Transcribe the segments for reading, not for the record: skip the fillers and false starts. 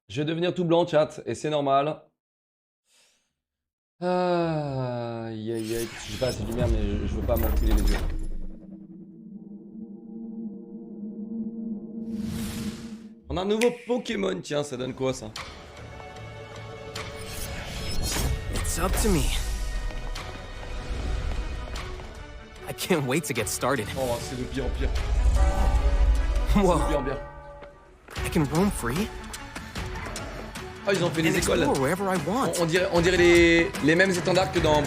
Je vais devenir tout blanc, chat, et c'est normal. Aïe aïe aïe, j'ai pas assez de lumière, mais je veux pas m'enculer les yeux. On a un nouveau Pokémon, tiens, ça donne quoi ça? It's up to me. I can't wait to get started. Oh, c'est de pire en pire. Whoa, De pire en pire. I can roam free Oh, ils ont fait and des écoles. explore wherever I want. On dirait les mêmes étendards que dans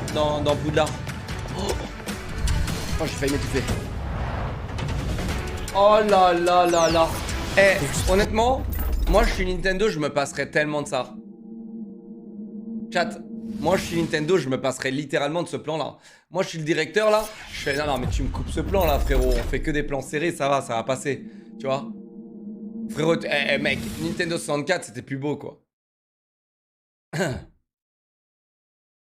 Poudlard. Oh, oh j'ai failli m'étouffer. Oh là là là là. Eh, honnêtement, moi je suis Nintendo, je me passerais tellement de ça. Chat, moi je suis Nintendo, je me passerais littéralement de ce plan là. Moi je suis le directeur là, je fais non mais tu me coupes ce plan là frérot, on fait que des plans serrés, ça va passer. Tu vois. Frérot, mec, Nintendo 64 c'était plus beau quoi.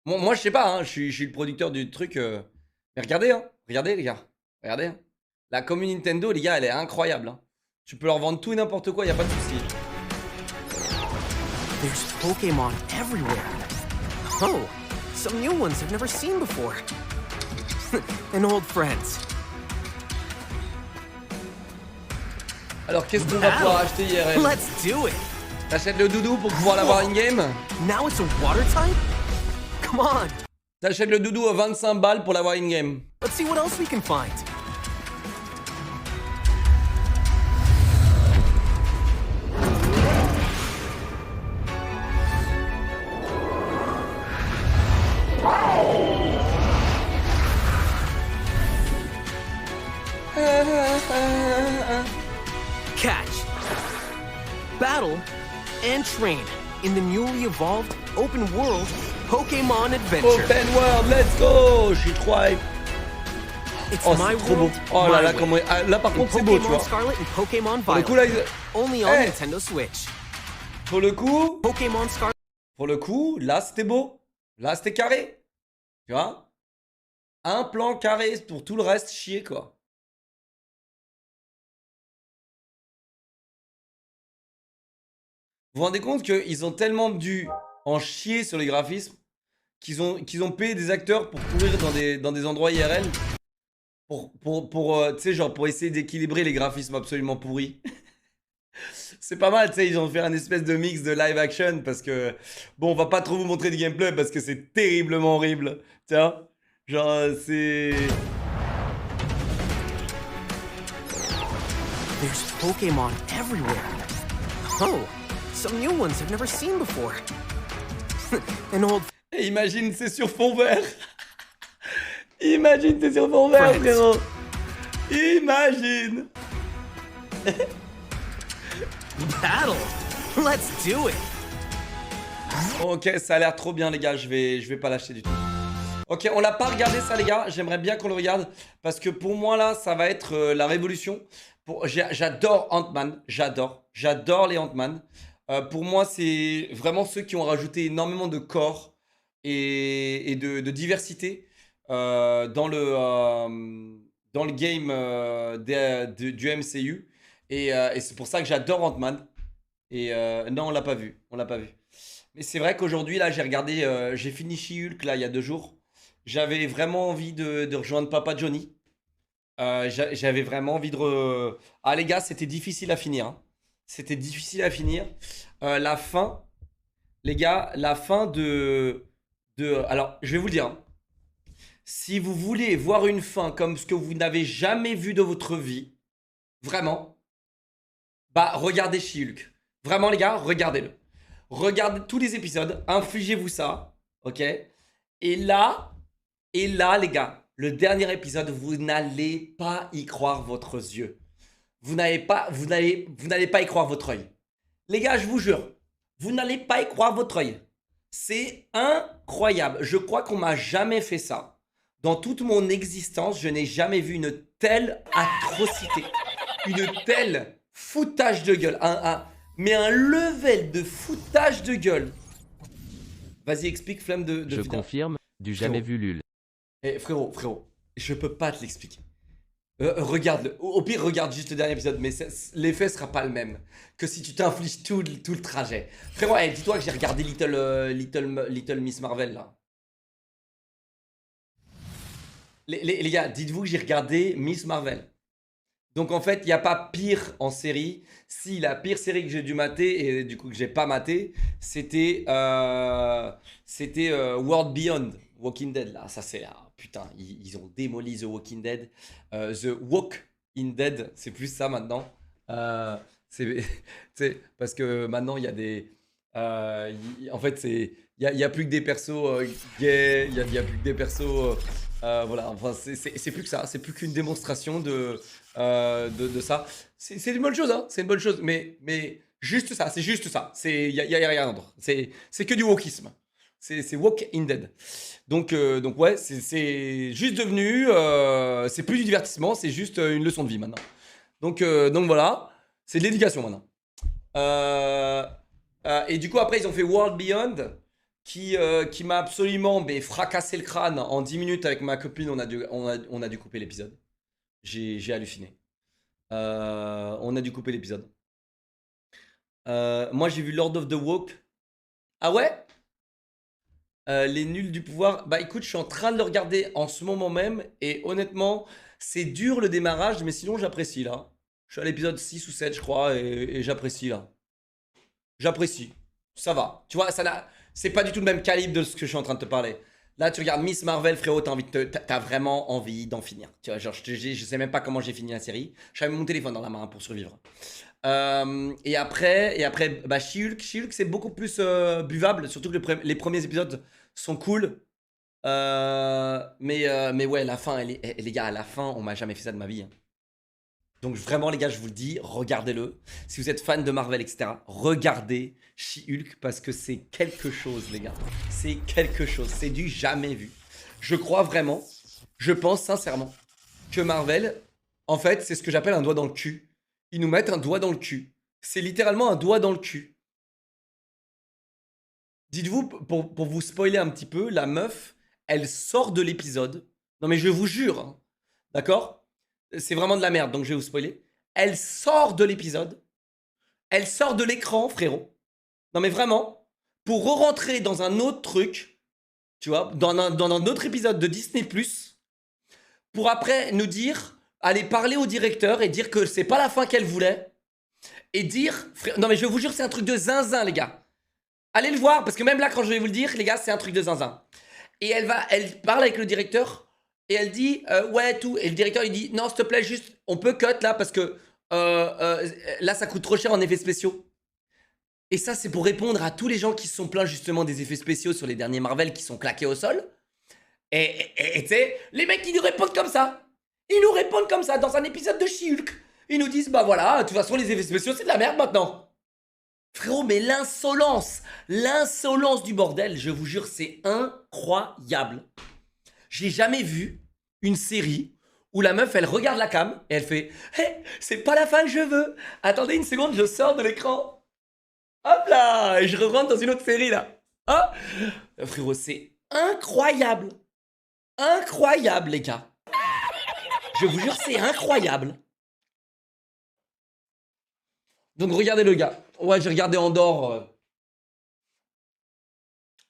Bon, moi je sais pas, hein, je suis le producteur du truc. Mais regardez, hein, regardez les gars, regardez. Hein. La commune Nintendo les gars elle est incroyable. Hein. Tu peux leur vendre tout et n'importe quoi, y a pas de souci. There's Pokemon everywhere. Oh, some new ones I've never seen before. And old friends. Alors qu'est-ce qu'on va pouvoir acheter IRL? Let's do it. T'achètes le doudou pour pouvoir l'avoir in-game? Now it's a water type? Come on. T'achètes le doudou à 25 balles pour l'avoir in-game. Let's see what else we can find. Catch, battle, and train in the newly evolved open world Pokemon Adventure. Open world, let's go! Je suis trop hype. It's Oh, my c'est trop beau. world, Oh là my là, way. comment... ah, là par contre c'est beau, tu Pokemon vois. Scarlet and Pokemon Pour le Violet. coup là, Only on Hey. Nintendo Switch. pour le coup, Pokemon Scarlet. là c'était beau. Là c'était carré. Tu vois? Un plan carré pour tout le reste chier quoi. Vous vous rendez compte qu'ils ont tellement dû en chier sur les graphismes qu'ils ont payé des acteurs pour courir dans des endroits IRL pour tu sais, genre pour essayer d'équilibrer les graphismes absolument pourris. C'est pas mal, tu sais, ils ont fait un espèce de mix de live action parce que, bon, on va pas trop vous montrer du gameplay parce que c'est terriblement horrible, tu vois. Genre, c'est... There's Pokemon everywhere. Oh, some new ones I've never seen before. And old Et imagine, c'est sur fond vert. Imagine, c'est sur fond vert, Friends. frérot. Imagine. battle. Let's do it. Ok, ça a l'air trop bien, les gars. Je vais pas lâcher du tout. Ok, on l'a pas regardé ça, les gars. J'aimerais bien qu'on le regarde parce que pour moi là, ça va être la révolution. J'adore Ant-Man. J'adore les Ant-Man. Pour moi, c'est vraiment ceux qui ont rajouté énormément de corps et de diversité dans le game du MCU. Et c'est pour ça que j'adore Ant-Man. Et non, on l'a pas vu. On l'a pas vu. Mais c'est vrai qu'aujourd'hui, là, j'ai regardé, j'ai fini She-Hulk, là, il y a 2 jours. J'avais vraiment envie de rejoindre Papa Johnny. J'avais vraiment envie Ah, les gars, c'était difficile à finir. Hein. C'était difficile à finir. La fin, les gars, la fin Alors, je vais vous le dire. Hein. Si vous voulez voir une fin comme ce que vous n'avez jamais vu de votre vie, vraiment, bah, regardez She-Hulk. Vraiment, les gars, regardez-le. Regardez tous les épisodes, infligez-vous ça, ok? Et là, les gars, le dernier épisode, vous n'allez pas y croire votre yeux. Vous n'allez pas y croire votre œil. Les gars, je vous jure, vous n'allez pas y croire votre œil. C'est incroyable. Je crois qu'on m'a jamais fait ça. Dans toute mon existence, je n'ai jamais vu une telle atrocité, une telle foutage de gueule, mais un level de foutage de gueule. Vas-y, explique, flemme de Je finir. confirme, du jamais vu Lul. Eh, frérot, je peux pas te l'expliquer. Regarde-le. Au pire, regarde juste le dernier épisode, mais l'effet sera pas le même que si tu t'infliges tout le trajet. Frérot, dis-toi que j'ai regardé Little Miss Marvel là. Les gars, dites-vous que j'ai regardé Miss Marvel. Donc en fait, il n'y a pas pire en série. Si la pire série que j'ai dû mater, et du coup que j'ai pas maté, c'était World Beyond, Walking Dead. Là, ça c'est... putain, ils ont démoli The Walking Dead. The Walk in Dead, c'est plus ça maintenant. C'est parce que maintenant il y a des... en fait, il y a plus que des persos gays, il y a plus que des persos... voilà, enfin, c'est plus que ça, c'est plus qu'une démonstration de ça. C'est une bonne chose, hein, c'est une bonne chose, mais juste ça, c'est juste ça. Il y a rien d'autre. C'est que du wokisme. C'est Walk in Dead. Donc ouais, c'est juste devenu. C'est plus du divertissement, c'est juste une leçon de vie maintenant. Donc voilà, c'est de l'éducation maintenant. Et du coup, après, ils ont fait World Beyond qui m'a absolument fracassé le crâne en 10 minutes avec ma copine. On a dû couper l'épisode. J'ai halluciné. On a dû couper l'épisode. Moi, j'ai vu Lord of the Walk. Ah ouais? Les nuls du pouvoir. Bah écoute, je suis en train de le regarder en ce moment même. Et honnêtement, c'est dur le démarrage, mais sinon j'apprécie là. Je suis à l'épisode 6 ou 7, je crois, et j'apprécie là. J'apprécie. Ça va. Tu vois, c'est pas du tout le même calibre de ce que je suis en train de te parler. Là, tu regardes Miss Marvel, frérot, t'as vraiment envie d'en finir. Tu vois, genre, je sais même pas comment j'ai fini la série. J'avais mon téléphone dans la main pour survivre. Et après, bah, She-Hulk, c'est beaucoup plus buvable. Surtout que les premiers épisodes sont cool. Mais ouais, la fin, les gars, à la fin, on m'a jamais fait ça de ma vie, hein. Donc vraiment les gars, je vous le dis, regardez-le. Si vous êtes fan de Marvel, etc., regardez She-Hulk parce que c'est quelque chose, les gars. C'est quelque chose, c'est du jamais vu. Je crois vraiment, je pense sincèrement que Marvel, en fait, c'est ce que j'appelle un doigt dans le cul. Ils nous mettent un doigt dans le cul. C'est littéralement un doigt dans le cul. Dites-vous, pour vous spoiler un petit peu, la meuf, elle sort de l'épisode. Non mais je vous jure, hein, d'accord? C'est vraiment de la merde, donc je vais vous spoiler. Elle sort de l'épisode. Elle sort de l'écran, frérot. Non mais vraiment, pour re-rentrer dans un autre truc, tu vois, dans un autre épisode de Disney+, pour après nous dire, aller parler au directeur et dire que c'est pas la fin qu'elle voulait, et dire, non mais je vous jure, c'est un truc de zinzin, les gars. Allez le voir, parce que même là, quand je vais vous le dire, les gars, c'est un truc de zinzin. Et elle parle avec le directeur, et elle dit, ouais, tout. Et le directeur, il dit, non, s'il te plaît, juste, on peut cut là, parce que là, ça coûte trop cher en effets spéciaux. Et ça, c'est pour répondre à tous les gens qui se sont plaints justement des effets spéciaux sur les derniers Marvel qui sont claqués au sol. Et tu sais, les mecs, ils nous répondent comme ça. Ils nous répondent comme ça dans un épisode de She-Hulk. Ils nous disent, bah voilà, de toute façon, les effets spéciaux, c'est de la merde maintenant. Frérot, mais l'insolence du bordel, je vous jure, c'est incroyable. J'ai jamais vu une série où la meuf, elle regarde la cam et elle fait hey, c'est pas la fin que je veux. Attendez une seconde, je sors de l'écran. Hop là, et je rentre dans une autre série là. Ah, frérot, c'est incroyable. Incroyable, les gars. Je vous jure, c'est incroyable. Donc regardez le gars. Ouais, j'ai regardé Andorre.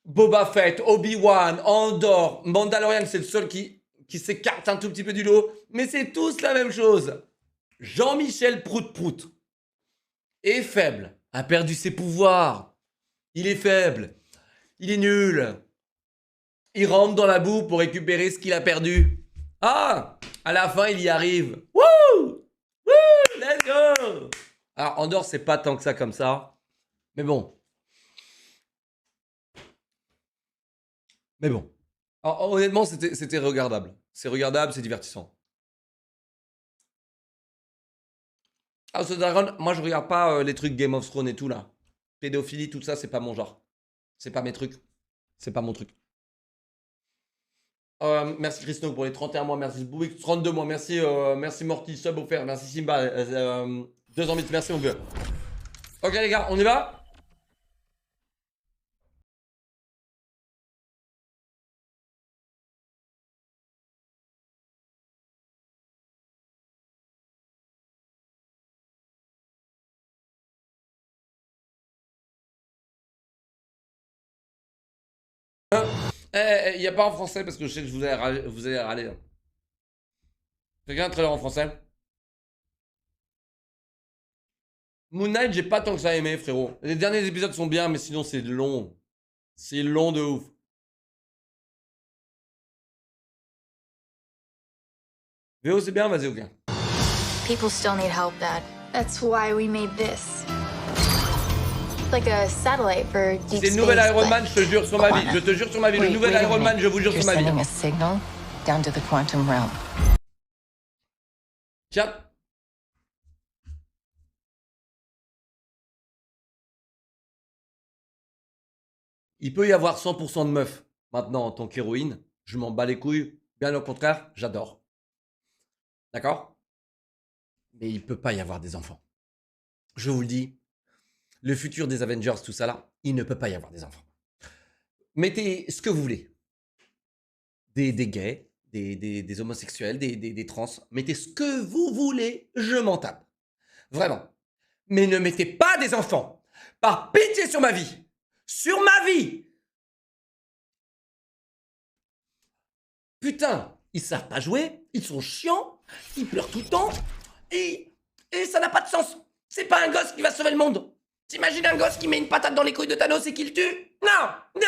Boba Fett, Obi-Wan, Andor, Mandalorian, c'est le seul qui s'écarte un tout petit peu du lot. Mais c'est tous la même chose. Jean-Michel Prout-Prout est faible, a perdu ses pouvoirs. Il est faible. Il est nul. Il rentre dans la boue pour récupérer ce qu'il a perdu. Ah, à la fin, il y arrive. Wouh! Wouh! Let's go! Alors, Andorre, c'est pas tant que ça comme ça. Mais bon. Alors, honnêtement, c'était regardable. C'est regardable, c'est divertissant. House of Dragon, moi je regarde pas les trucs Game of Thrones et tout là. Pédophilie, tout ça, c'est pas mon genre. C'est pas mes trucs. C'est pas mon truc. Merci Christo pour les 31 mois, merci Boubik, 32 mois, merci Morty, sub offert, merci Simba, 2 ans vite, merci mon vieux. Ok les gars, on y va? Il n'y a pas en français parce que je sais que vous allez râler. Hein. Quelqu'un a un trailer en français? Moon Knight, j'ai pas tant que ça aimé, frérot. Les derniers épisodes sont bien, mais sinon c'est long. C'est long de ouf. VO, c'est bien, vas-y, ok. People still need help, Dad. That's why we made this. Like a satellite for deep C'est le space. nouvel Iron but- Man, je te jure sur ma vie. Je te jure sur ma vie. Le nouvel Iron Man, je vous jure sur ma vie. You're sending a signal down to the quantum realm. Tiens. Il peut y avoir 100% de meufs maintenant en tant qu'héroïne. Je m'en bats les couilles. Bien au contraire, j'adore. D'accord? Mais il peut pas y avoir des enfants. Je vous le dis. Le futur des Avengers, tout ça là, il ne peut pas y avoir des enfants. Mettez ce que vous voulez. Des gays, des homosexuels, des trans. Mettez ce que vous voulez, je m'en tape. Vraiment. Mais ne mettez pas des enfants. Par pitié sur ma vie. Sur ma vie. Putain, ils savent pas jouer, ils sont chiants, ils pleurent tout le temps, et ça n'a pas de sens. C'est pas un gosse qui va sauver le monde. T'imagines un gosse qui met une patate dans les couilles de Thanos et qui le tue? Non, non.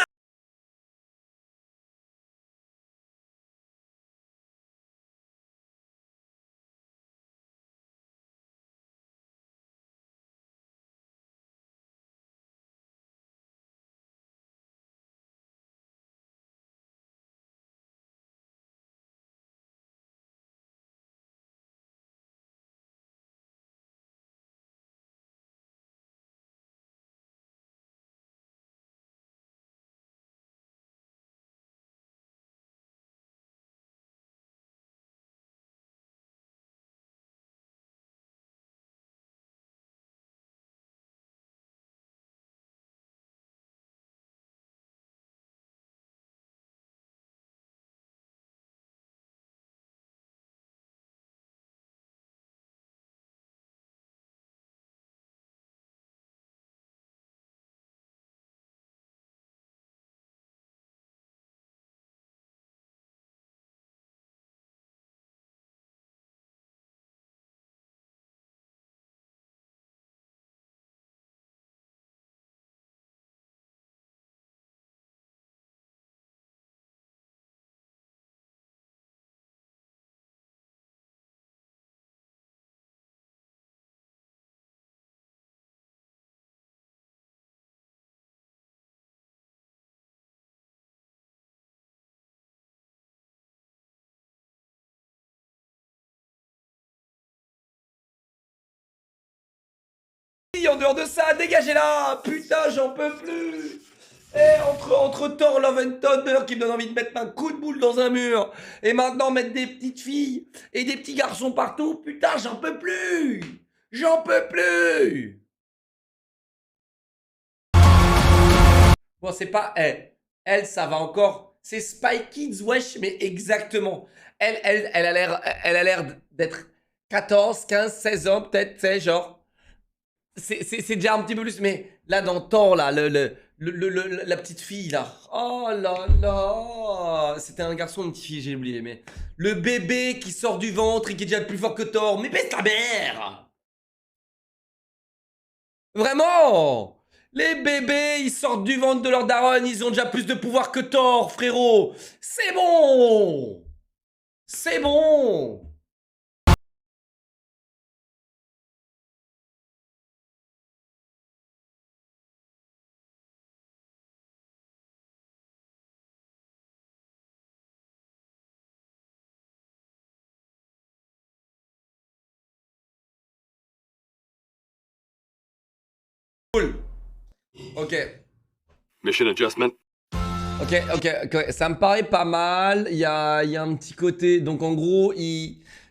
En dehors de ça, dégagez-la. Putain, j'en peux plus. Entre Thor, Love and Thunder qui me donne envie de mettre un coup de boule dans un mur et maintenant mettre des petites filles et des petits garçons partout, putain, j'en peux plus. J'en peux plus. Bon, c'est pas elle, ça va encore. C'est Spy Kids, wesh, mais exactement. Elle a l'air d'être 14, 15, 16 ans peut-être, tu sais, genre. C'est déjà un petit peu plus, mais là dans Thor, là, la petite fille là. Oh là là. C'était un garçon ou une petite fille, j'ai oublié, mais. Le bébé qui sort du ventre et qui est déjà plus fort que Thor. Mais baisse ta mère. Vraiment. Les bébés, ils sortent du ventre de leur daronne, ils ont déjà plus de pouvoir que Thor, frérot. C'est bon. C'est bon. Cool. Ok. Mission adjustment. Ok, ça me paraît pas mal. Il y a un petit côté. Donc en gros,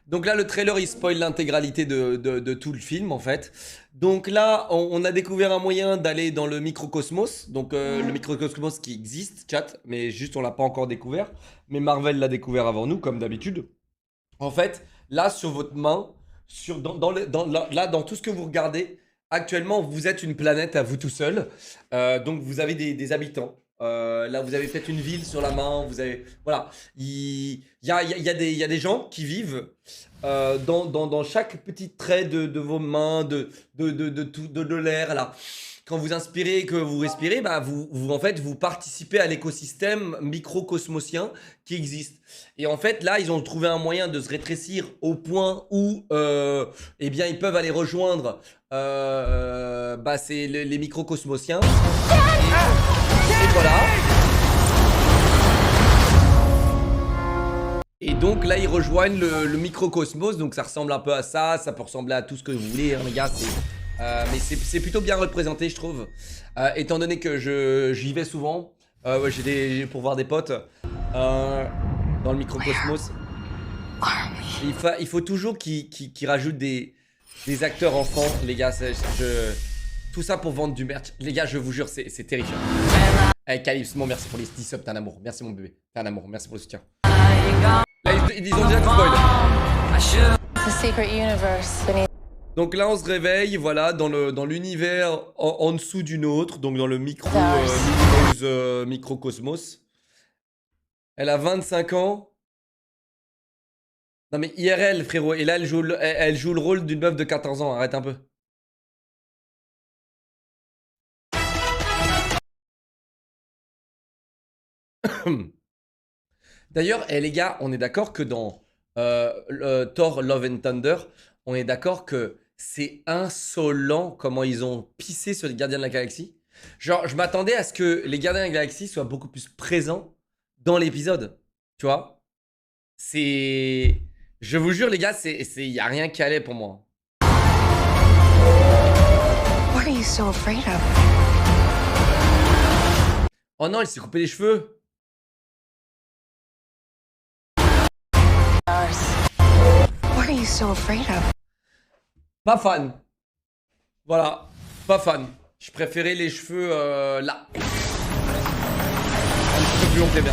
donc là le trailer il spoil l'intégralité de tout le film en fait. Donc là, on a découvert un moyen d'aller dans le microcosmos. Donc le microcosmos qui existe, chat, mais juste on l'a pas encore découvert. Mais Marvel l'a découvert avant nous, comme d'habitude. En fait, là sur votre main, dans tout ce que vous regardez. Actuellement, vous êtes une planète à vous tout seul. Donc, vous avez des habitants. Là, vous avez peut-être une ville sur la main. Vous avez, voilà, il y a des gens qui vivent dans chaque petit trait de vos mains, de l'air là. Quand vous inspirez et que vous respirez, bah en fait, vous participez à l'écosystème microcosmosien qui existe. Et en fait, là, ils ont trouvé un moyen de se rétrécir au point où, eh bien, ils peuvent aller rejoindre c'est les microcosmosiens. Et voilà. Et donc là, ils rejoignent le microcosmos. Donc ça ressemble un peu à ça. Ça peut ressembler à tout ce que vous voulez, hein, les gars. Mais c'est plutôt bien représenté, je trouve. Étant donné que j'y vais souvent, pour voir des potes dans le microcosmos. Il faut toujours qu'ils rajoutent des acteurs enfants, les gars. Tout ça pour vendre du merch. Les gars, je vous jure, c'est terrifiant. Hey, Calypso, merci pour les 10 subs, t'es un amour. Merci mon bébé, t'es un amour. Merci pour le soutien. Là, ils ont déjà tout spoil. It's a secret universe beneath. Donc là, on se réveille, voilà, dans l'univers en dessous d'une autre, donc dans le microcosmos. Elle a 25 ans. Non mais IRL, frérot. Et là, elle joue le rôle d'une meuf de 14 ans. Arrête un peu. D'ailleurs, les gars, on est d'accord que dans Thor Love and Thunder, on est d'accord que c'est insolent comment ils ont pissé sur les Gardiens de la Galaxie. Genre, je m'attendais à ce que les Gardiens de la Galaxie soient beaucoup plus présents dans l'épisode. Tu vois? C'est... Je vous jure, les gars, y a rien qui allait pour moi. What are you so afraid of? Oh non, il s'est coupé les cheveux. What are you so afraid of? Pas fan. Voilà, pas fan. Je préférais les cheveux là. Un petit peu plus long que les miens.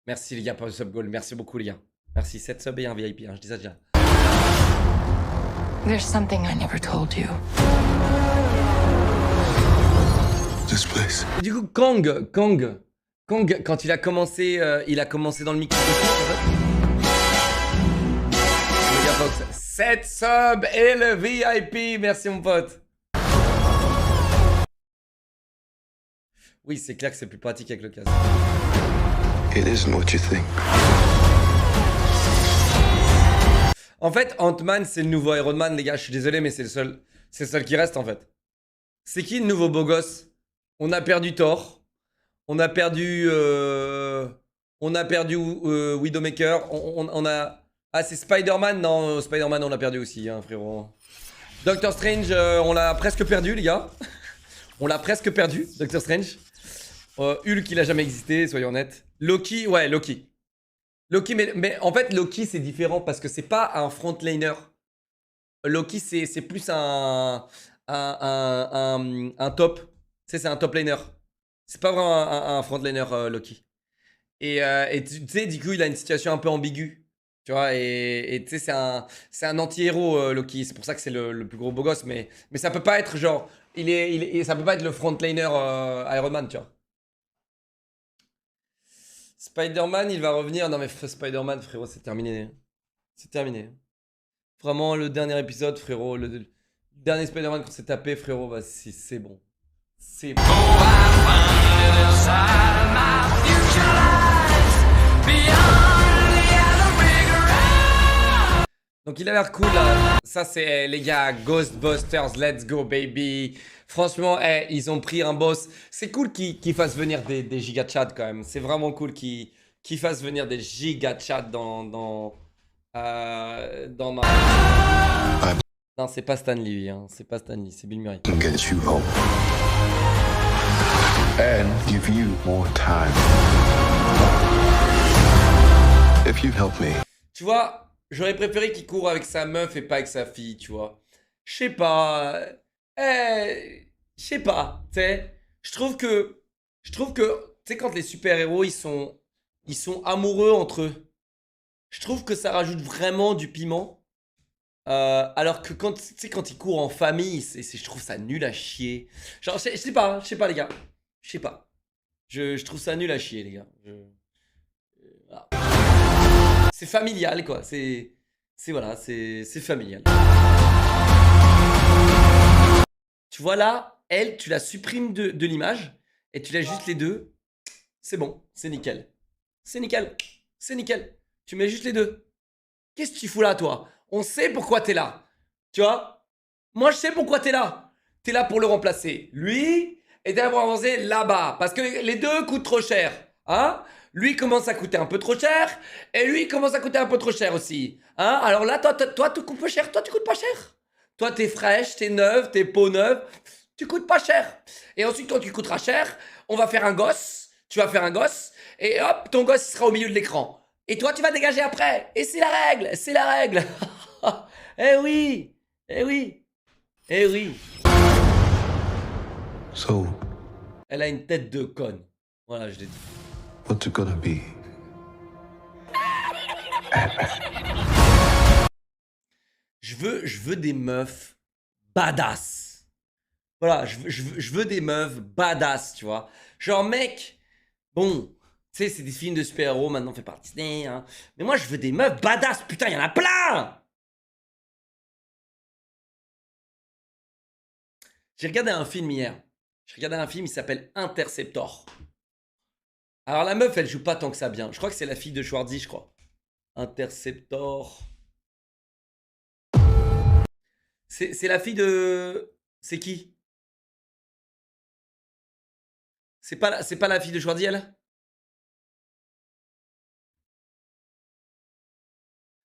Merci les gars pour le sub goal. Merci beaucoup les gars. Merci, 7 subs et un VIP, hein, je dis ça déjà. There's something I never told you. This place. Et du coup, Kang, quand il a commencé dans le microcosmos en fait. Les gars, Fox, 7 subs et le VIP, merci mon pote. Oui, c'est clair que c'est plus pratique avec le casque. It isn't what you think. En fait, Ant-Man, c'est le nouveau Iron Man, les gars. Je suis désolé, mais c'est le seul qui reste, en fait. C'est qui le nouveau beau gosse? On a perdu Thor. On a perdu Widowmaker. On a... Ah, c'est Spider-Man? Non, Spider-Man, on l'a perdu aussi, hein, frérot. Doctor Strange, on l'a presque perdu, les gars. On l'a presque perdu, Doctor Strange. Hulk, il a jamais existé, soyons honnêtes. Loki, ouais, Loki. Loki, mais en fait, Loki, c'est différent parce que c'est pas un frontliner. Loki, c'est plus un top. Tu sais, c'est un top laner. C'est pas vraiment un frontliner, Loki. Et tu sais, du coup, il a une situation un peu ambiguë. Tu vois, et tu sais, c'est un anti-héros, Loki. C'est pour ça que c'est le plus gros beau gosse. Mais ça peut pas être genre. Ça peut pas être le frontliner Iron Man, tu vois. Spider-Man, il va revenir. Non, mais Spider-Man, frérot, c'est terminé. C'est terminé. Vraiment, le dernier épisode, frérot. Le dernier Spider-Man qu'on s'est tapé, frérot, bah, c'est bon. C'est bon. Donc il a l'air cool là. Ça c'est les gars, Ghostbusters, let's go baby. Franchement, ils ont pris un boss. C'est cool qu'ils fassent venir des giga chats quand même. C'est vraiment cool qu'ils fassent venir des giga chats dans ma... Non, c'est pas Stan Lee, hein. C'est pas Stan Lee, c'est Bill Murray. Get you home. And give you more time. If you help me. Tu vois, j'aurais préféré qu'il court avec sa meuf et pas avec sa fille, tu vois. Je sais pas. Je sais pas, tu sais. Je trouve que, tu sais, quand les super-héros, ils sont amoureux entre eux. Je trouve que ça rajoute vraiment du piment. Alors que quand, tu sais, quand il court en famille, je trouve ça nul à chier. Genre, je sais pas, les gars. Je sais pas. Je trouve ça nul à chier, les gars. Voilà. C'est familial, quoi. Voilà, c'est familial. Tu vois là, elle, tu la supprimes de l'image et tu laisses juste les deux. C'est bon, c'est nickel. C'est nickel. C'est nickel. Tu mets juste les deux. Qu'est-ce que tu fous là, toi? On sait pourquoi t'es là. Tu vois? Moi, je sais pourquoi t'es là. T'es là pour le remplacer. Lui, et t'es là pour avancer là-bas. Parce que les deux coûtent trop cher. Hein? Lui commence à coûter un peu trop cher. Et lui commence à coûter un peu trop cher aussi. Hein? Alors là, toi, tu coûtes pas cher. Toi, tu coûtes pas cher. Toi, t'es fraîche, t'es neuve, t'es peau neuve. Tu coûtes pas cher. Et ensuite, toi, tu coûteras cher. On va faire un gosse. Tu vas faire un gosse. Et hop, ton gosse sera au milieu de l'écran. Et toi, tu vas dégager après. Et c'est la règle. C'est la règle. Eh oui. Eh oui. Eh oui. So, Elle a une tête de conne. Voilà, je l'ai dit. what's it gonna be? Je veux des meufs badass. Voilà, je veux des meufs badass, tu vois. Genre, mec, bon, tu sais, c'est des films de super-héros, maintenant, on fait partie Disney, hein. Mais moi, je veux des meufs badass. Putain, il y en a plein. J'ai regardé un film hier. J'ai regardé un film, il s'appelle Interceptor. Alors, la meuf, elle joue pas tant que ça bien. Je crois que c'est la fille de Schwarzy, je crois. Interceptor. C'est la fille de... C'est qui? C'est pas la fille de Schwarzy, elle?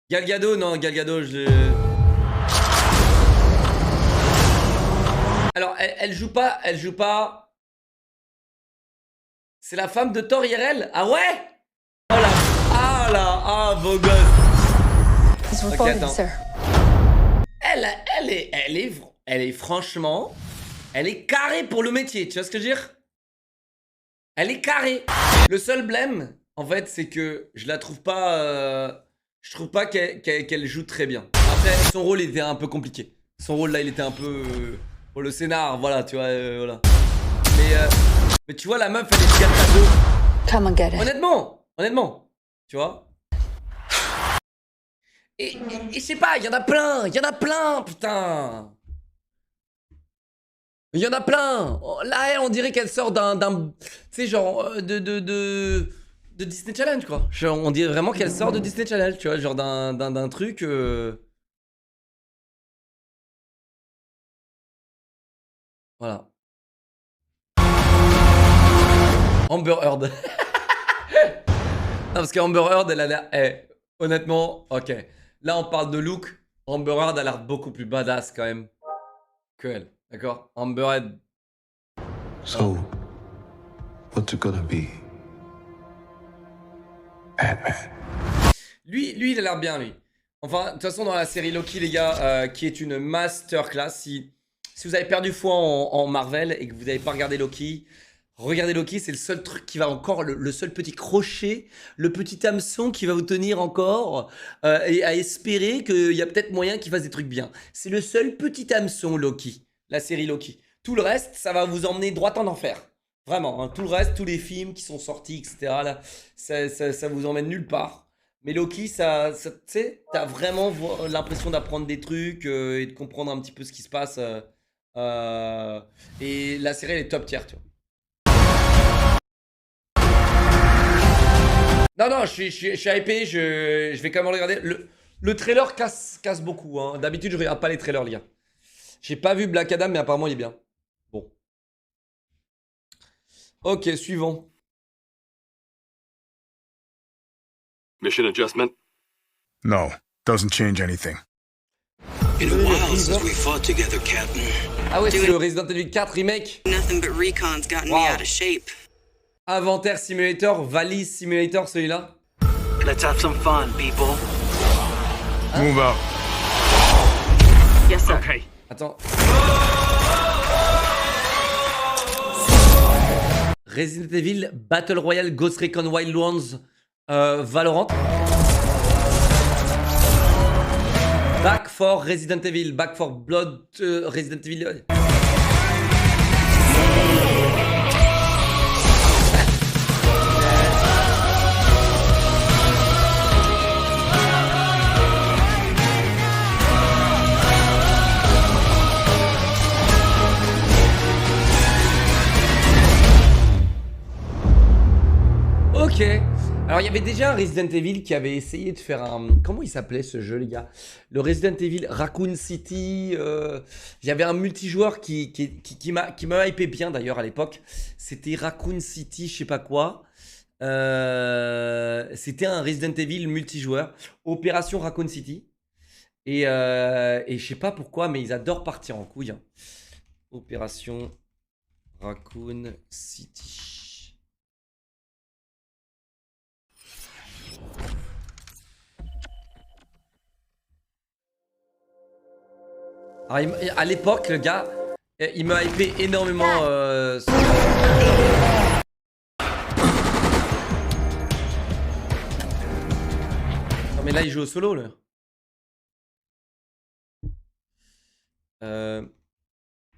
Gal Gadot, non, Gal Gadot, Alors, elle joue pas... C'est la femme de Thor IRL? Ah ouais? Oh là, ah, beau gosse. He's Ok, reporting, attends. sir. Elle est franchement, elle est carrée pour le métier, tu vois ce que je veux dire? Elle est carrée. Le seul blême, en fait, c'est que je la trouve pas, je trouve pas qu'elle joue très bien. Après, son rôle était un peu compliqué. Son rôle là, il était un peu, pour le scénar, voilà, tu vois, voilà. Mais tu vois, la meuf, elle est fière cadeau. Come and get it. Honnêtement, tu vois. Et je sais pas, il y en a plein, putain. Il y en a plein. Oh, là, elle, on dirait qu'elle sort d'un tu sais, genre, de Disney Challenge, quoi. Genre, on dirait vraiment qu'elle sort de Disney Challenge, tu vois, genre d'un truc... Voilà. Amber Heard. Non, parce qu'Amber Heard, elle a l'air... honnêtement, ok. Là, on parle de look. Amber Heard a l'air beaucoup plus badass, quand même, que elle. D'accord? Amber Heard... So, what's it gonna be? Ant-Man. Lui, il a l'air bien, lui. Enfin, de toute façon, dans la série Loki, les gars, qui est une masterclass, si vous avez perdu foi en Marvel et que vous n'avez pas regardé Loki, regardez Loki, c'est le seul truc qui va encore, le seul petit crochet, le petit hameçon qui va vous tenir encore et à espérer qu'il y a peut-être moyen qu'il fasse des trucs bien. C'est le seul petit hameçon, Loki, la série Loki. Tout le reste, ça va vous emmener droit en enfer. Vraiment, hein. Tout le reste, tous les films qui sont sortis, etc., là, ça vous emmène nulle part. Mais Loki, tu sais, t'as vraiment l'impression d'apprendre des trucs et de comprendre un petit peu ce qui se passe. Et la série, elle est top tier, tu vois. Non, je suis hypé, je vais quand même regarder. Le trailer casse beaucoup, hein. D'habitude, je regarde pas les trailers, les gars. J'ai pas vu Black Adam, mais apparemment, il est bien. Bon. Ok, suivant. Mission adjustment? No, doesn't change anything. Been a while since we fought together, Captain. Ah ouais, c'est le Resident Evil 4 remake. Nothing but recon's gotten me out of shape. Inventaire Simulator, Valise Simulator, celui-là. Let's have some fun, people. Move out. Yes, sir. Okay. Attends. Resident Evil, Battle Royale, Ghost Recon Wildlands, Valorant. Back for Resident Evil. Back for Blood Resident Evil. Ok. Alors il y avait déjà un Resident Evil qui avait essayé de faire un... Comment il s'appelait ce jeu les gars? Le Resident Evil Raccoon City. Il y avait un multijoueur qui m'a hypé bien d'ailleurs à l'époque. C'était Raccoon City je sais pas quoi. C'était un Resident Evil multijoueur. Opération Raccoon City. Et je sais pas pourquoi mais ils adorent partir en couille. Hein. Opération Raccoon City. Alors, à l'époque, le gars, il m'a hypé énormément. Non, mais là, il joue au solo, là.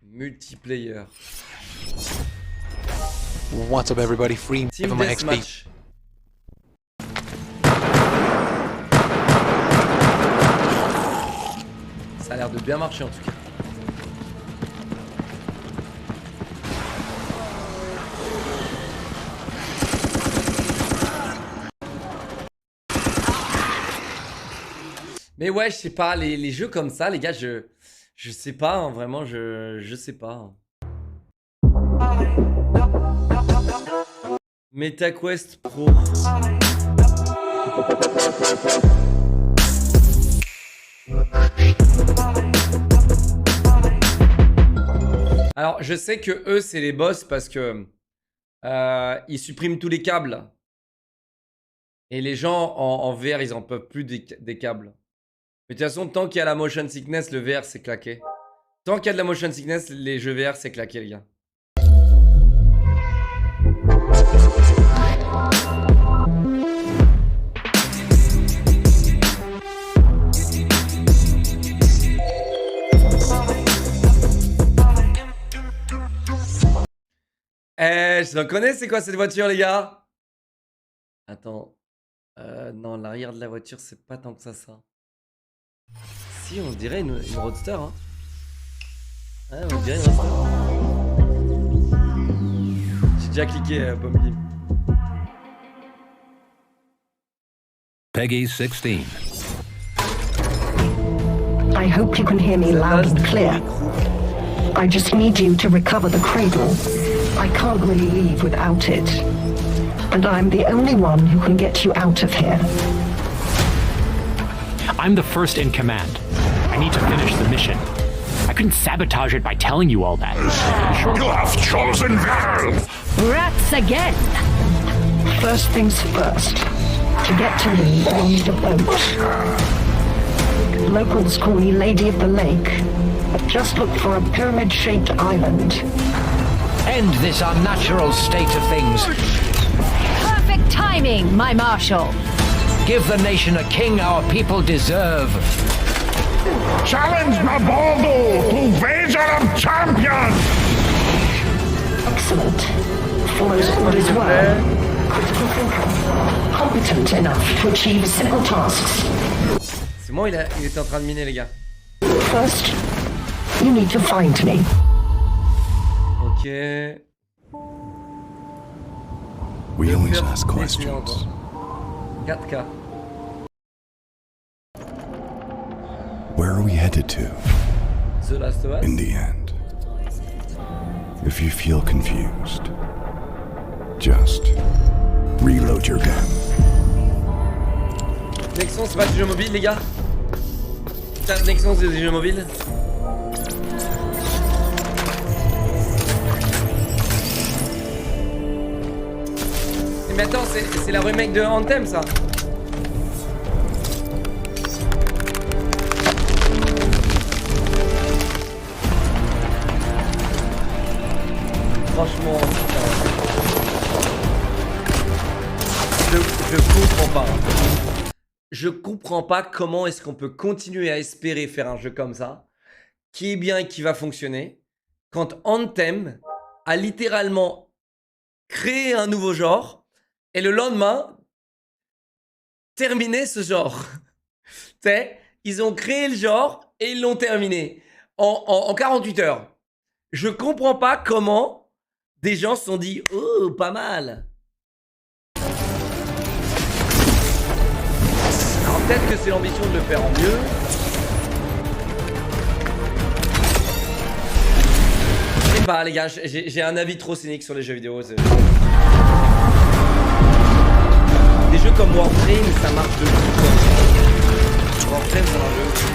Multiplayer. What's up, everybody? Free Team my XP. Deathmatch. Ça a l'air de bien marcher en tout cas. Mais ouais, je sais pas, les jeux comme ça, les gars, je sais pas, hein, vraiment, je sais pas. MetaQuest Pro. Alors, je sais que eux, c'est les boss parce que ils suppriment tous les câbles. Et les gens en VR, ils en peuvent plus des câbles. Mais de toute façon, tant qu'il y a la motion sickness, le VR, c'est claqué. Tant qu'il y a de la motion sickness, les jeux VR, c'est claqué, les gars. Je reconnais, c'est quoi cette voiture, les gars? Attends. Non, l'arrière de la voiture, c'est pas tant que ça. Si, on dirait une roadster, hein. Ouais, on dirait une roadster. J'ai déjà cliqué, Pommy. Peggy 16. I hope you can hear me loud and clear. I just need you to recover the cradle. I can't really leave without it. And I'm the only one who can get you out of here. I'm the first in command. I need to finish the mission. I couldn't sabotage it by telling you all that. You have chosen well. Rats again! First things first. To get to me, you'll need a boat. Locals call me Lady of the Lake. Just look for a pyramid-shaped island. End this unnatural state of things. Perfect timing, my marshal. Give the nation a king our people deserve. Challenge Nabaldo to Wager of Champions! Excellent. Follows orders well. Critical thinker. Competent enough to achieve simple tasks. C'est moi, il était en train de miner, les gars. First, you need to find me. Ok. We always ask questions. 4K. Where are we headed to? The Last of Us. In the end. If you feel confused, just reload your gun. Nexon, c'est pas du jeu mobile, les gars? Putain, Nexon, c'est des jeux mobiles? Mais attends, c'est la remake de Anthem, ça? Franchement, je comprends pas. je comprends pas comment est-ce qu'on peut continuer à espérer faire un jeu comme ça, qui est bien et qui va fonctionner, quand Anthem a littéralement créé un nouveau genre, et le lendemain, terminé ce genre. Tu sais, ils ont créé le genre, et ils l'ont terminé en 48 heures. Je comprends pas comment des gens se sont dit « Oh, pas mal !» Alors peut-être que c'est l'ambition de le faire en mieux. Je sais pas les gars, j'ai un avis trop cynique sur les jeux vidéo. Des jeux comme Warframe, ça marche de fou. Warframe, ça marche de fou.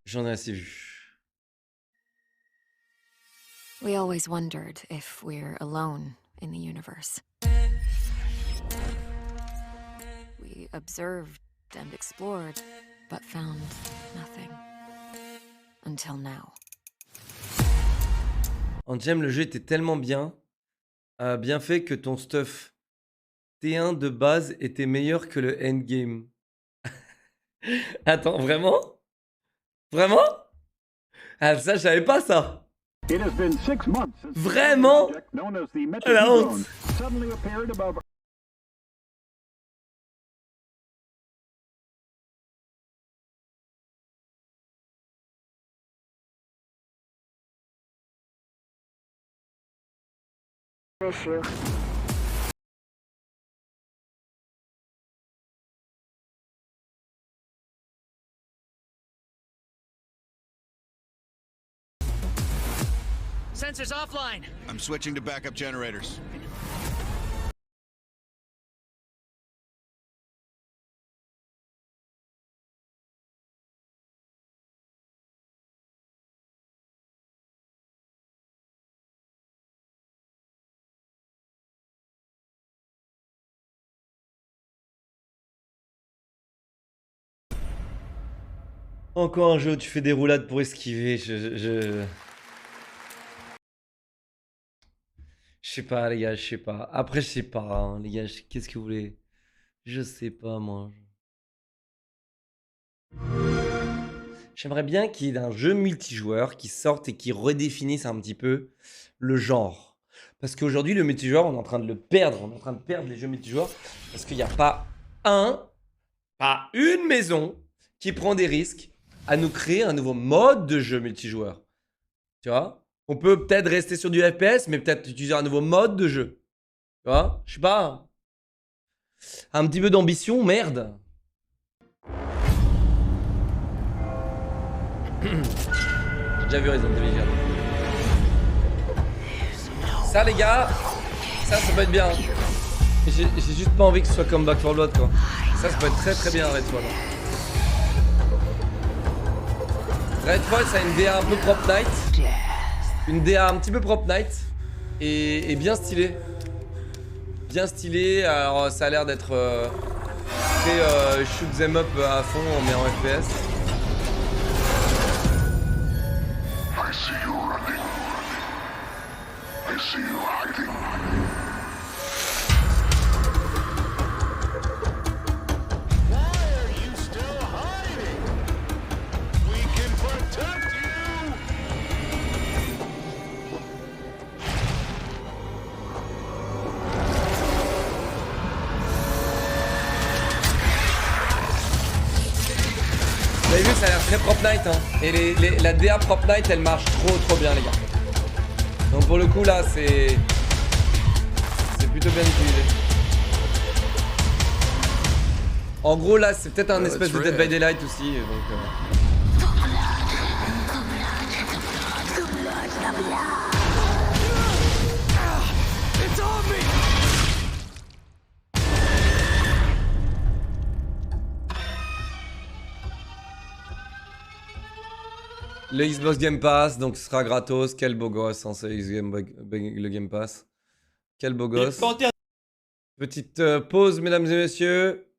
J'en ai assez vu. We always wondered if we're alone in the universe. We observed and explored, but found nothing. Until now. Anthem, le jeu était tellement bien fait que ton stuff T1 de base était meilleur que le endgame. Attends, vraiment? Vraiment? Ah, ça, je savais pas ça. Vraiment? La honte. Sensors offline. I'm switching to backup generators. Encore un jeu où tu fais des roulades pour esquiver. Je sais pas, les gars, je sais pas. Après, je sais pas, hein, les gars, qu'est-ce que vous voulez? Je sais pas, moi. J'aimerais bien qu'il y ait un jeu multijoueur qui sorte et qui redéfinisse un petit peu le genre. Parce qu'aujourd'hui, le multijoueur, on est en train de le perdre. On est en train de perdre les jeux multijoueurs. Parce qu'il n'y a pas une maison qui prend des risques à nous créer un nouveau mode de jeu multijoueur. Tu vois? On peut peut-être rester sur du FPS, mais peut-être utiliser un nouveau mode de jeu. Tu vois? Je sais pas. Un petit peu d'ambition, merde. J'ai déjà vu Resident Evil 4. Ça, les gars, ça peut être bien. J'ai juste pas envie que ce soit comme Back 4 Blood, quoi. Ça peut être très très bien, Redfall. Redfall, ça a une DA un peu Prop Night. Une DA un petit peu Prop Night. Et bien stylé. Bien stylé. Alors, ça a l'air d'être très shoot them up à fond, mais en FPS. I see you running. I see you hiding. Vous avez vu, ça a l'air très Prop Night, hein. Et la DA Prop Night, elle marche trop bien, les gars. Donc pour le coup, là, c'est plutôt bien utilisé. En gros, là, c'est peut-être un espèce de Dead by Daylight aussi, donc... Le Xbox Game Pass, donc ce sera gratos. Quel beau gosse, hein, le Game Pass. Quel beau gosse. Petite pause, mesdames et messieurs.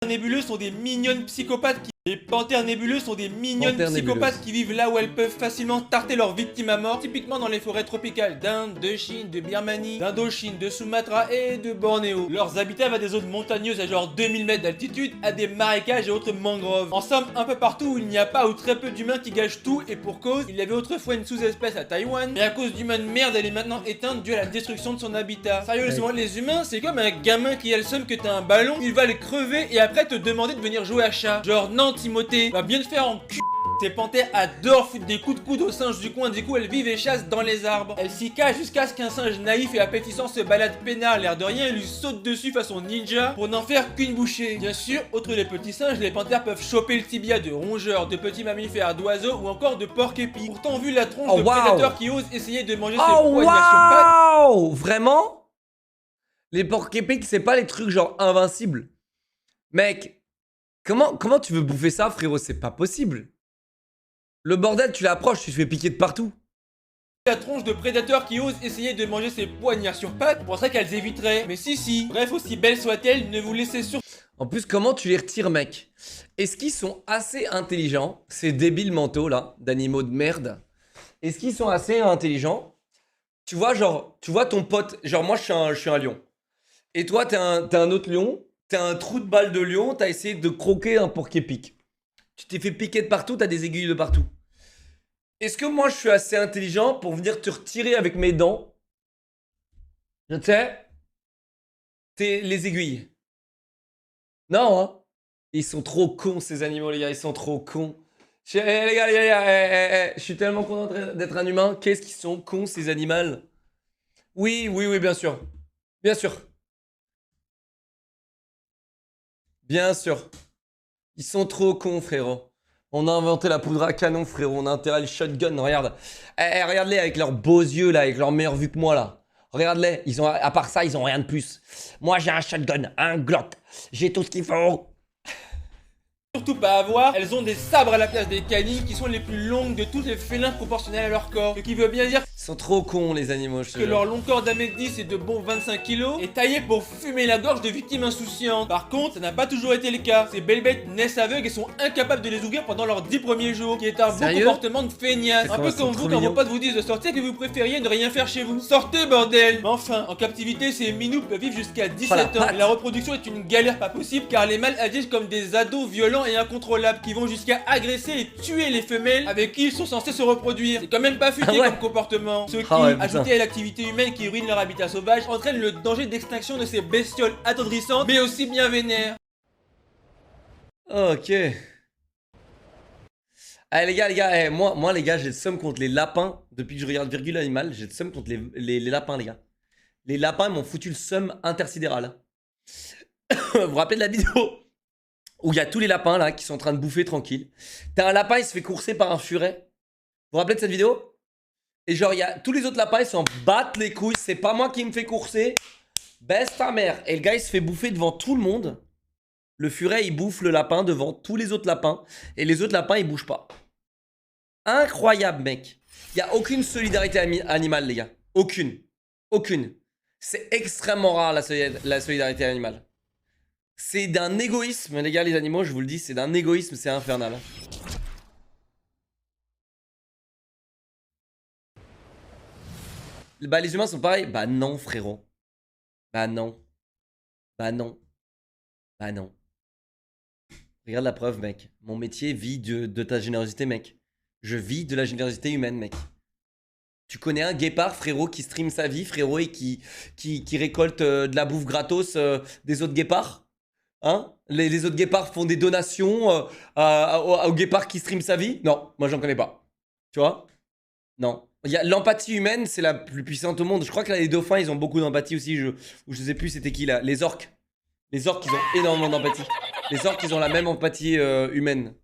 Les nébuleux sont des mignonnes psychopathes qui Les panthères nébuleuses sont des mignonnes Panthères psychopathes nébuleuses. qui vivent là où elles peuvent facilement tarter leurs victimes à mort, typiquement dans les forêts tropicales d'Inde, de Chine, de Birmanie, d'Indochine, de Sumatra et de Bornéo. Leurs habitats vont des zones montagneuses à genre 2000 mètres d'altitude à des marécages et autres mangroves. En somme, un peu partout où il n'y a pas ou très peu d'humains qui gâchent tout et pour cause, il y avait autrefois une sous-espèce à Taïwan, mais à cause d'humains de merde, elle est maintenant éteinte dû à la destruction de son habitat. Sérieusement, les humains, c'est comme un gamin qui a le seum que t'as un ballon, il va le crever et après te demander de venir jouer à chat. Genre, non, Timothée, va bien te faire en cul. Ces panthères adorent foutre des coups de coude aux singes du coin, du coup elles vivent et chassent dans les arbres. Elles s'y cachent jusqu'à ce qu'un singe naïf et appétissant se balade peinard l'air de rien et lui saute dessus façon ninja pour n'en faire qu'une bouchée. Bien sûr, outre les petits singes, les panthères peuvent choper le tibia de rongeurs, de petits mammifères, d'oiseaux ou encore de porc-épis. Pourtant, vu la tronche de prédateurs qui osent essayer de manger ses poignards sur pattes... Vraiment? Les porc-épics, c'est pas les trucs genre invincibles. Mec, comment tu veux bouffer ça, frérot? C'est pas possible. Le bordel, tu l'approches, tu te fais piquer de partout. La tronche de prédateurs qui osent essayer de manger ses poignards sur pattes, on penserait qu'elles éviteraient. Mais si. Bref, aussi belles soient-elles, ne vous laissez surtout... En plus, comment tu les retires, mec? Est-ce qu'ils sont assez intelligents, ces débiles mentaux, là, d'animaux de merde? Est-ce qu'ils sont assez intelligents? Tu vois, genre, tu vois ton pote... Genre, moi, je suis un lion. Et toi, t'es un autre lion. T'as un trou de balle de lion, t'as essayé de croquer un porc-épic. Tu t'es fait piquer de partout, t'as des aiguilles de partout. Est-ce que moi je suis assez intelligent pour venir te retirer avec mes dents? Je sais. Les aiguilles. Non, hein. Ils sont trop cons ces animaux, les gars, ils sont trop cons. Les gars, je suis tellement content d'être un humain. Qu'est-ce qu'ils sont cons ces animaux? Oui, bien sûr. Bien sûr. Bien sûr. Ils sont trop cons, frérot. On a inventé la poudre à canon, frérot. On a intérêt le shotgun, regarde. Regarde-les avec leurs beaux yeux, là, avec leur meilleure vue que moi, là. Regarde-les. À part ça, ils ont rien de plus. Moi, j'ai un shotgun, un Glock. J'ai tout ce qu'il faut. Surtout pas avoir, elles ont des sabres à la place des canines qui sont les plus longues de tous les félins proportionnels à leur corps. Ce qui veut bien dire Ils sont trop cons, les animaux, je te que jure. leur long corps d'1m10 et de bons 25 kg est taillé pour fumer la gorge de victimes insouciantes. Par contre, ça n'a pas toujours été le cas. Ces belles bêtes naissent aveugles et sont incapables de les ouvrir pendant leurs 10 premiers jours, qui est un bon comportement de feignasse. Un peu comme vous quand vos potes vous disent de sortir que vous préfériez ne rien faire chez vous. Sortez, bordel! Mais enfin, en captivité, ces minous peuvent vivre jusqu'à 17 ans. Et la reproduction est une galère pas possible car les mâles agissent comme des ados violents et incontrôlables qui vont jusqu'à agresser et tuer les femelles avec qui ils sont censés se reproduire. C'est quand même pas futé comme comportement. Ce qui, ajouté à l'activité humaine qui ruine leur habitat sauvage, entraîne le danger d'extinction de ces bestioles attendrissantes mais aussi bien vénères. Ok. Allez les gars, moi les gars, j'ai le seum contre les lapins. Depuis que je regarde Virgule Animal, j'ai le seum contre les lapins, les gars. Les lapins m'ont foutu le seum intersidéral. Vous vous rappelez de la vidéo où il y a tous les lapins là qui sont en train de bouffer tranquille. T'as un lapin, il se fait courser par un furet. Vous vous rappelez de cette vidéo? Et genre, il y a tous les autres lapins, ils s'en battent les couilles. C'est pas moi qui me fais courser. Baisse ta mère. Et le gars, il se fait bouffer devant tout le monde. Le furet, il bouffe le lapin devant tous les autres lapins. Et les autres lapins, ils bougent pas. Incroyable, mec. Il n'y a aucune solidarité animale, les gars. Aucune. Aucune. C'est extrêmement rare la solidarité animale. C'est d'un égoïsme, les gars, les animaux, je vous le dis, c'est d'un égoïsme, c'est infernal. Bah, les humains sont pareils. Bah non, frérot. Bah non. Bah non. Bah non. Regarde la preuve, mec. Mon métier vit de ta générosité, mec. Je vis de la générosité humaine, mec. Tu connais un guépard, frérot, qui stream sa vie, frérot, et qui récolte de la bouffe gratos des autres guépards? Hein? Les autres guépards font des donations aux guépards qui stream sa vie? Non, moi j'en connais pas. Tu vois? Non. L'empathie humaine, c'est la plus puissante au monde. Je crois que là, les dauphins, ils ont beaucoup d'empathie aussi. Je sais plus c'était qui là. Les orques. Les orques, ils ont énormément d'empathie. Les orques, ils ont la même empathie humaine.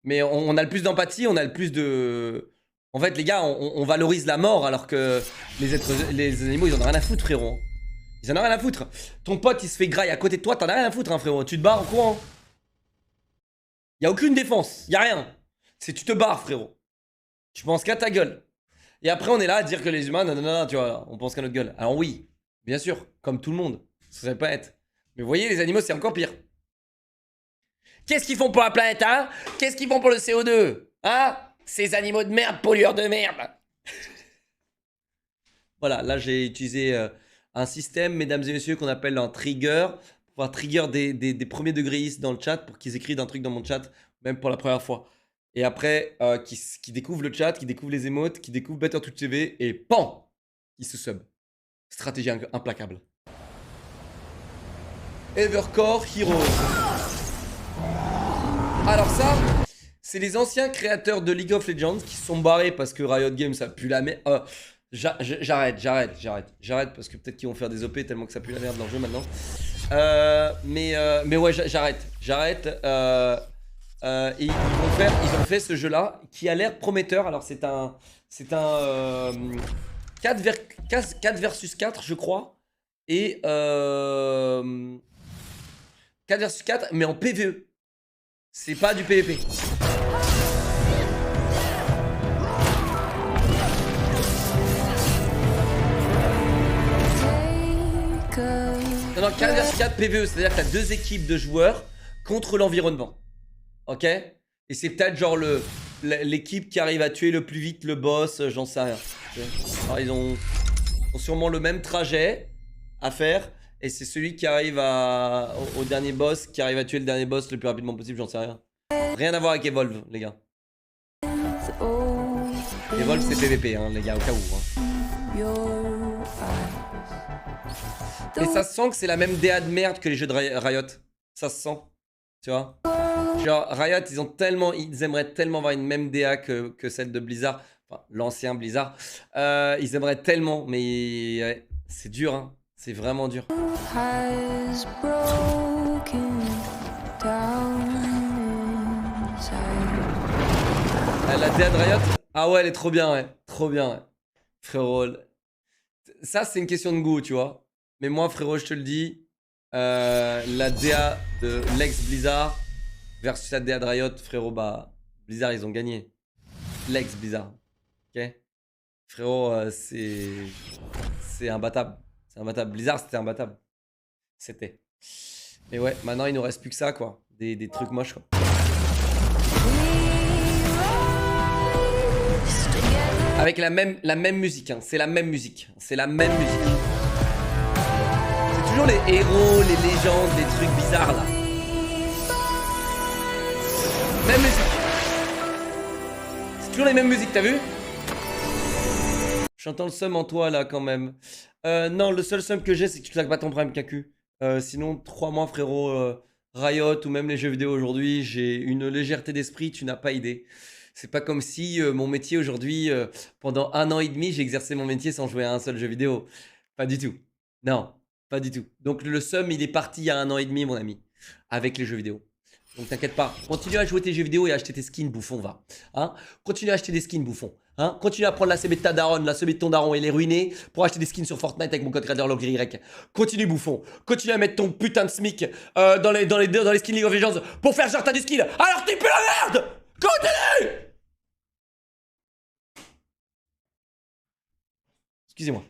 Mais on a le plus d'empathie, on a le plus de... En fait, les gars, on valorise la mort alors que les animaux, ils en ont rien à foutre, frérot. Ils en ont rien à foutre. Ton pote, il se fait graille à côté de toi, t'en as rien à foutre, hein, frérot. Tu te barres en courant. Y a aucune défense, y a rien. C'est tu te barres, frérot. Tu penses qu'à ta gueule. Et après, on est là à dire que les humains, non, tu vois, on pense qu'à notre gueule. Alors oui, bien sûr, comme tout le monde. Ça serait pas être. Mais vous voyez, les animaux, c'est encore pire. Qu'est-ce qu'ils font pour la planète, hein? Qu'est-ce qu'ils font pour le CO2? Hein? Ces animaux de merde, pollueurs de merde. Voilà, là j'ai utilisé un système, mesdames et messieurs, qu'on appelle un trigger. Pour pouvoir trigger des premiers degrés dans le chat pour qu'ils écrivent un truc dans mon chat, même pour la première fois. Et après, qui découvrent le chat, qui découvrent les émotes, qui découvrent Better Twitch TV et PAN! Ils se sub. Stratégie implacable. Evercore Heroes. Alors ça, c'est les anciens créateurs de League of Legends qui se sont barrés parce que Riot Games ça pue la merde. J'arrête parce que peut-être qu'ils vont faire des OP tellement que ça pue la merde dans le jeu maintenant. Mais ouais, j'arrête. Et ils ont fait ce jeu-là qui a l'air prometteur. Alors c'est un 4 versus 4 je crois. Et 4 versus 4 mais en PvE. C'est pas du PvP. Non, 4 versus 4 PvE, c'est-à-dire que t'as 2 équipes de joueurs contre l'environnement. Ok? Et c'est peut-être genre l'équipe qui arrive à tuer le plus vite le boss, j'en sais rien. Alors, ils ont sûrement le même trajet à faire. Et c'est celui qui arrive au dernier boss, qui arrive à tuer le dernier boss le plus rapidement possible, j'en sais rien. Rien à voir avec Evolve, les gars. Evolve, c'est PVP, hein, les gars, au cas où. Hein. Et ça se sent que c'est la même DA de merde que les jeux de Riot. Ça se sent, tu vois. Genre, Riot, ils aimeraient tellement avoir une même DA que celle de Blizzard. Enfin, l'ancien Blizzard. Ils aimeraient tellement, mais ouais, c'est dur, hein. C'est vraiment dur. La DA de Riot? Ah ouais, elle est trop bien, ouais. Trop bien, ouais. Frérot. Ça, c'est une question de goût, tu vois. Mais moi, frérot, je te le dis, la DA de l'ex-Blizzard versus la DA de Riot, frérot, bah, Blizzard, ils ont gagné. L'ex-Blizzard. Ok? Frérot, c'est imbattable. C'est imbattable. Blizzard, c'était imbattable. C'était. Mais ouais, maintenant, il nous reste plus que ça, quoi. Des trucs moches, quoi. Avec la même musique, hein. C'est la même musique. C'est la même musique. C'est toujours les héros, les légendes, les trucs bizarres, là. Même musique. C'est toujours les mêmes musiques, t'as vu? J'entends le seum en toi, là, quand même. Non, le seul seum que j'ai, c'est que tu claques pas ton prime, Kaku. Sinon, 3 mois, frérot, Riot ou même les jeux vidéo aujourd'hui, j'ai une légèreté d'esprit, tu n'as pas idée. C'est pas comme si mon métier aujourd'hui, pendant 1 an et demi, j'ai exercé mon métier sans jouer à un seul jeu vidéo. Pas du tout. Non, pas du tout. Donc le seum, il est parti il y a 1 an et demi, mon ami, avec les jeux vidéo. Donc t'inquiète pas, continue à jouer tes jeux vidéo et à acheter tes skins, bouffon, va. Hein? Continue à acheter des skins, bouffon. Hein? Continue à prendre la CB de ta daronne, la CB de ton daron et les ruiner pour acheter des skins sur Fortnite avec mon code CreatorLogY. Continue, bouffon. Continue à mettre ton putain de SMIC dans les skins League of Legends pour faire genre t'as du skill. Alors t'es plus la merde! Continue! Excusez-moi.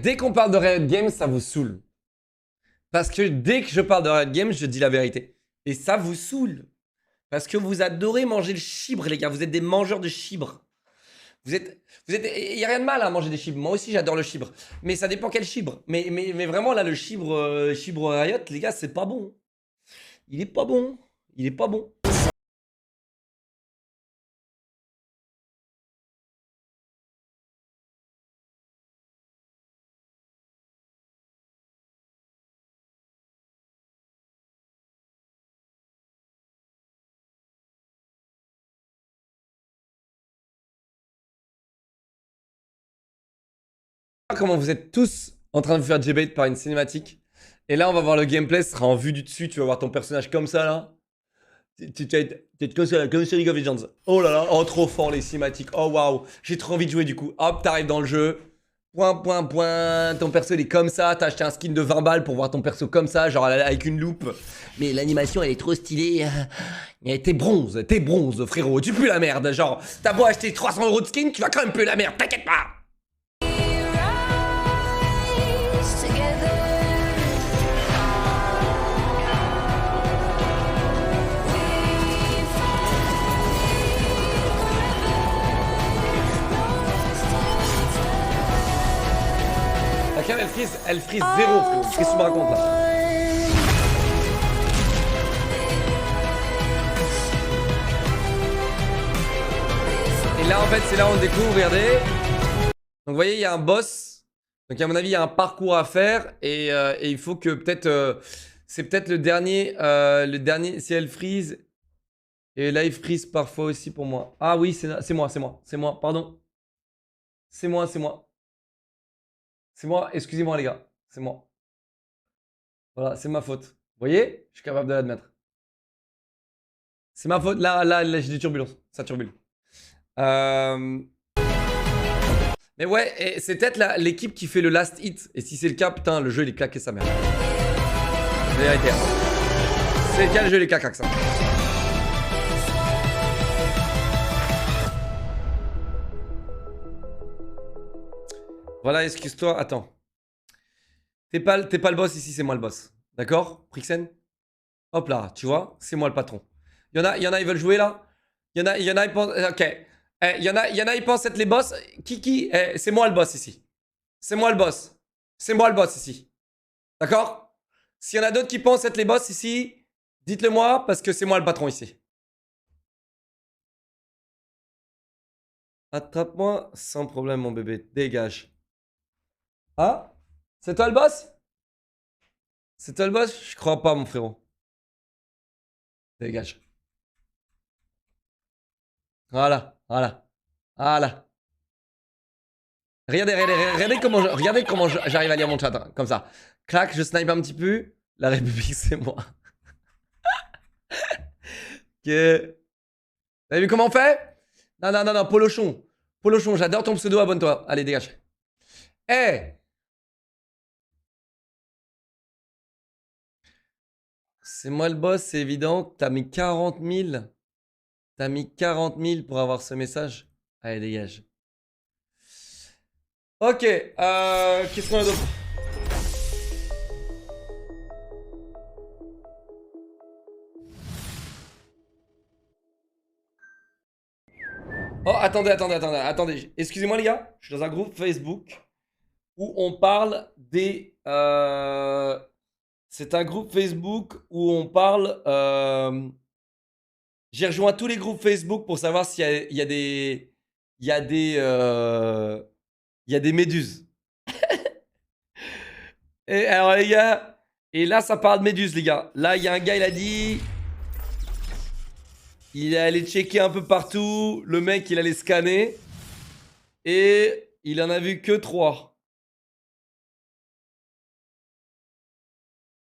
Dès qu'on parle de Riot Games, ça vous saoule. Parce que dès que je parle de Riot Games, je dis la vérité. Et ça vous saoule. Parce que vous adorez manger le chibre, les gars. Vous êtes des mangeurs de chibre. Il n'y a rien de mal à manger des chibres. Moi aussi, j'adore le chibre. Mais ça dépend quel chibre. Mais vraiment, là, le chibre Riot, les gars, c'est pas bon. Il est pas bon. Il est pas bon. Comment vous êtes tous en train de vous faire debate par une cinématique. Et là, on va voir le gameplay, ce sera en vue du dessus. Tu vas voir ton personnage comme ça, là. comme sur League of Legends. Oh là là, oh trop fort les cinématiques. Oh waouh, j'ai trop envie de jouer du coup. Hop, t'arrives dans le jeu. Point. Ton perso il est comme ça. T'as acheté un skin de 20 balles pour voir ton perso comme ça, genre avec une loupe. Mais l'animation elle est trop stylée. T'es bronze, frérot. Tu pues la merde. Genre, t'as beau acheter 300 € de skin, tu vas quand même puer la merde. T'inquiète pas. La cam elle frise 0 frérot. Qu'est-ce que tu me racontes là? Et là en fait c'est là où on découvre, regardez. Donc vous voyez il y a un boss. Donc à mon avis il y a un parcours à faire. Et il faut que peut-être... c'est peut-être le dernier si elle freeze. Et là il freeze parfois aussi pour moi. Ah oui c'est moi, pardon. C'est moi. C'est moi, excusez-moi les gars, c'est moi. Voilà, c'est ma faute. Vous voyez? Je suis capable de l'admettre. C'est ma faute, là j'ai des turbulences, ça turbule. Mais ouais, c'est peut-être l'équipe qui fait le last hit. Et si c'est le cas, putain, le jeu il est claqué sa mère. C'est la vérité. C'est le cas, le jeu il est claqué ça. Voilà, excuse-toi, attends. T'es pas le boss ici, c'est moi le boss. D'accord, Prixen? Hop là, tu vois, c'est moi le patron. Il y en a, ils veulent jouer là? Il y en a, ils pensent... Ok. Il y en a, ils pensent être les boss. Qui c'est moi le boss ici. C'est moi le boss. C'est moi le boss ici. D'accord? S'il y en a d'autres qui pensent être les boss ici, dites-le moi parce que c'est moi le patron ici. Attrape-moi sans problème mon bébé, dégage. Ah? C'est toi le boss? C'est toi le boss? Je crois pas mon frérot. Dégage. Voilà. Regardez comment j'arrive à lire mon chat, hein, comme ça. Clac, je snipe un petit peu. La République, c'est moi. Ok. Vous avez vu comment on fait? Non, Polochon. Polochon, j'adore ton pseudo, abonne-toi. Allez, dégage. Hey! C'est moi le boss, c'est évident. T'as mis 40 000. T'as mis 40 000 pour avoir ce message. Allez, dégage. Ok, qu'est-ce qu'on a d'autre? Oh, attendez. Excusez-moi les gars, je suis dans un groupe Facebook où on parle des... C'est un groupe Facebook où on parle... J'ai rejoint tous les groupes Facebook pour savoir s'il y a des... Il y a des méduses. Et alors les gars... Et là ça parle de méduses les gars. Là il y a un gars il a dit... Il est allé checker un peu partout. Le mec, il allait scanner. Et il en a vu que 3.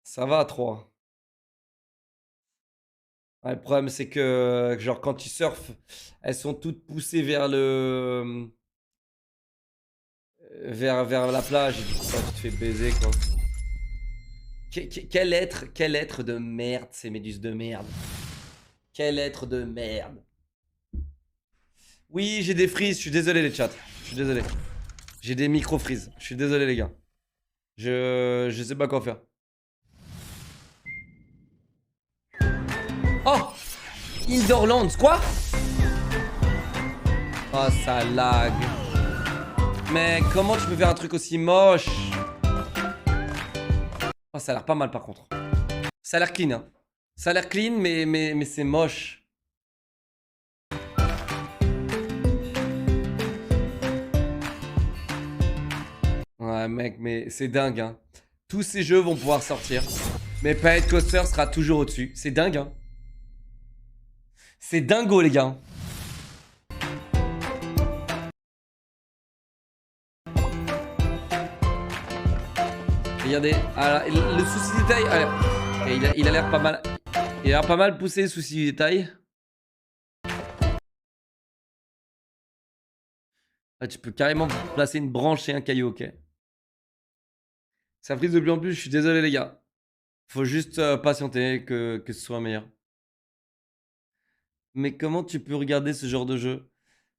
Ça va à 3. Ouais, le problème, c'est que, genre, quand tu surfes, elles sont toutes poussées vers le... Vers la plage. Et du coup, tu te fais baiser, quoi. Quel être de merde, ces méduses de merde. Quel être de merde. Oui, j'ai des frises. Je suis désolé, les chats. Je suis désolé. J'ai des micro-frises. Je suis désolé, les gars. Je sais pas quoi faire. Oh! Indorlands, quoi? Oh, ça lag. Mais comment tu peux faire un truc aussi moche? Oh, ça a l'air pas mal, par contre. Ça a l'air clean, hein. Ça a l'air clean, mais c'est moche. Ouais, mec, mais c'est dingue, hein. Tous ces jeux vont pouvoir sortir. Mais Planet Coaster sera toujours au-dessus. C'est dingue, hein. C'est dingo, les gars. Regardez. Ah, le souci détail. Il a l'air pas mal. Il a pas mal poussé le souci du détail. Ah, tu peux carrément placer une branche et un caillou, ok. Ça frise de plus en plus, je suis désolé les gars. Faut juste patienter que ce soit meilleur. Mais comment tu peux regarder ce genre de jeu?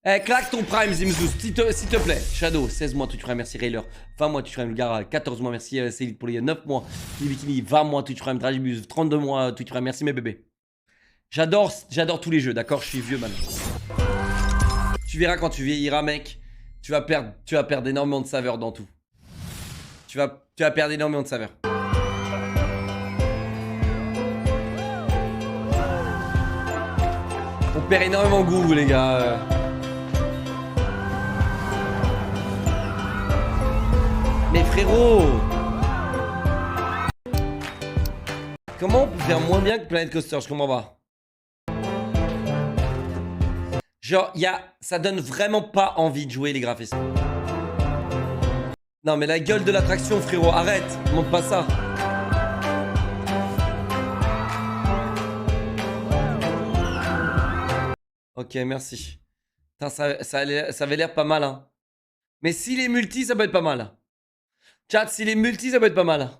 Eh, claque ton prime, Zimzou, s'il te plaît. Shadow, 16 mois, Twitch Prime, merci Railer. 20 mois, Twitch Prime, Gara, 14 mois, merci Céline pour les 9 mois. Bikini, 20 mois, Twitch Prime, Dragibus, 32 mois, Twitch Prime, merci mes bébés. J'adore tous les jeux, d'accord? Je suis vieux maintenant. Tu verras quand tu vieilliras, mec. Tu vas perdre énormément de saveur dans tout. Tu vas perdre énormément de saveur. On perd énormément de goût, les gars. Mais frérot, comment on peut faire moins bien que Planet Coaster? Je comprends pas. Genre, ça donne vraiment pas envie de jouer les graphismes. Non mais la gueule de l'attraction, frérot, arrête, montre pas ça. Ok, merci. Putain, ça avait l'air pas mal, hein. Mais s'il est multi, ça peut être pas mal. Chat, s'il est multi, ça peut être pas mal.